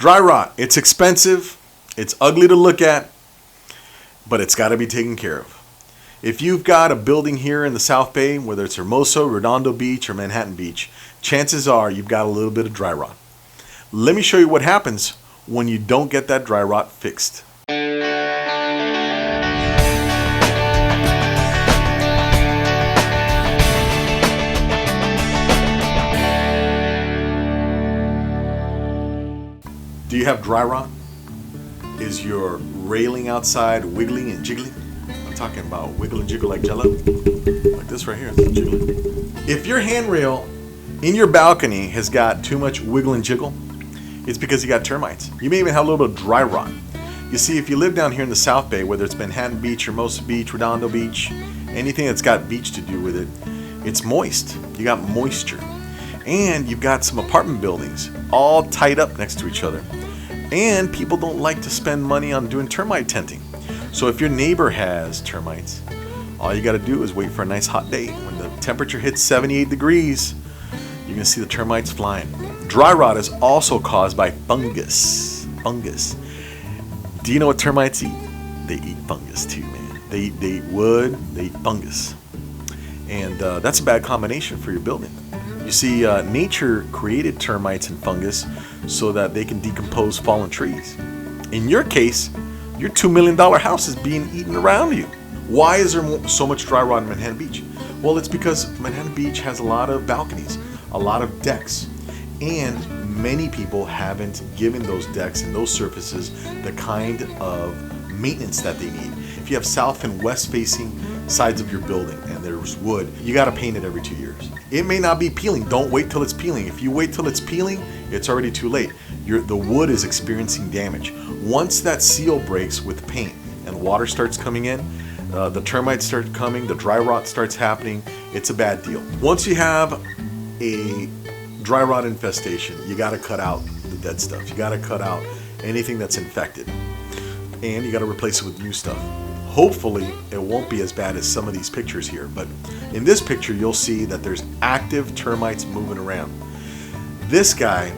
Dry rot, it's expensive, it's ugly to look at, but it's got to be taken care of. If you've got a building here in the South Bay, whether it's Hermoso, Redondo Beach, or Manhattan Beach, chances are you've got a little bit of dry rot. Let me show you what happens when you don't get that dry rot fixed. Do you have dry rot? Is your railing outside wiggling and jiggling? I'm talking about wiggle and jiggle like jello. Like this right here, it's jiggling. If your handrail in your balcony has got too much wiggle and jiggle, it's because you got termites. You may even have a little bit of dry rot. You see, if you live down here in the South Bay, whether it's Manhattan Beach, Hermosa Beach, Redondo Beach, anything that's got beach to do with it, it's moist. You got moisture. And you've got some apartment buildings all tied up next to each other. And people don't like to spend money on doing termite tenting. So if your neighbor has termites, all you got to do is wait for a nice hot day. When the temperature hits 78 degrees, you're going to see the termites flying. Dry rot is also caused by fungus. Fungus. Do you know what termites eat? They eat fungus too, man. They eat wood, they eat fungus. And that's a bad combination for your building. You see, nature created termites and fungus so that they can decompose fallen trees. In your case, your $2 million house is being eaten around you. Why is there so much dry rot in Manhattan Beach? Well, it's because Manhattan Beach has a lot of balconies, a lot of decks, and many people haven't given those decks and those surfaces the kind of maintenance that they need. If you have south and west facing sides of your building and there's wood, you got to paint it every 2 years. It may not be peeling. Don't wait till it's peeling. If you wait till it's peeling, it's already too late. The wood is experiencing damage. Once that seal breaks with paint and water starts coming in, the termites start coming, the dry rot starts happening, it's a bad deal. Once you have a dry rot infestation, you got to cut out the dead stuff. You got to cut out anything that's infected. And you got to replace it with new stuff. Hopefully, it won't be as bad as some of these pictures here, but in this picture, you'll see that there's active termites moving around. This guy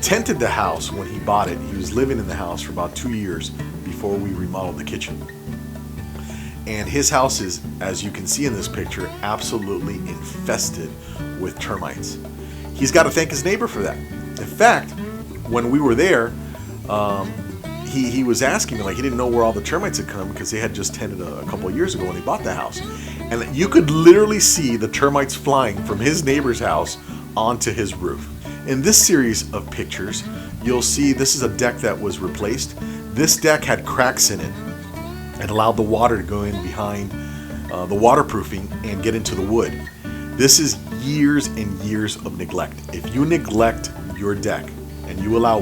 tented the house when he bought it. He was living in the house for about 2 years before we remodeled the kitchen. And his house is, as you can see in this picture, absolutely infested with termites. He's got to thank his neighbor for that. In fact, when we were there, he was asking me, like, he didn't know where all the termites had come because they had just tented a couple of years ago when he bought the house. And you could literally see the termites flying from his neighbor's house onto his roof. In this series of pictures, you'll see this is a deck that was replaced. This deck had cracks in it and allowed the water to go in behind the waterproofing and get into the wood. This is years and years of neglect. If you neglect your deck and you allow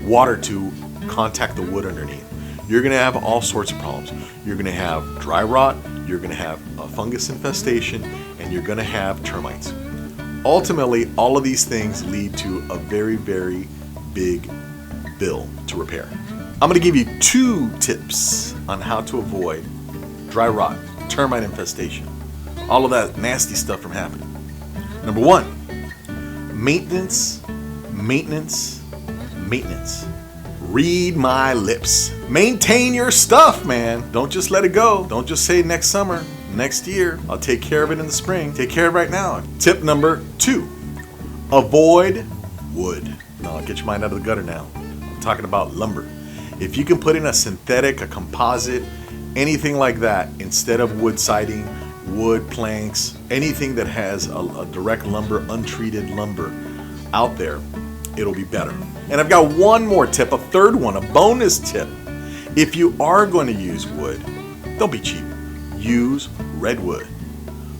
water to contact the wood underneath, you're going to have all sorts of problems. You're going to have dry rot, you're going to have a fungus infestation, and you're going to have termites. Ultimately, all of these things lead to a very, very big bill to repair. I'm going to give you 2 tips on how to avoid dry rot, termite infestation, all of that nasty stuff from happening. Number 1, maintenance, maintenance, maintenance. Read my lips. Maintain your stuff, man. Don't just let it go. Don't just say next summer, next year, I'll take care of it in the spring. Take care of it right now. Tip number 2, avoid wood. Now, get your mind out of the gutter now. I'm talking about lumber. If you can put in a synthetic, a composite, anything like that, instead of wood siding, wood planks, anything that has a direct lumber, untreated lumber out there, it'll be better. And I've got one more tip, a third one, a bonus tip. If you are going to use wood, don't be cheap. Use redwood.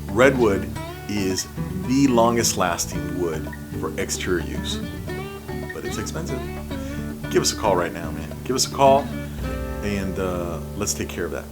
Redwood is the longest lasting wood for exterior use, but it's expensive. Give us a call right now, man. Give us a call and let's take care of that.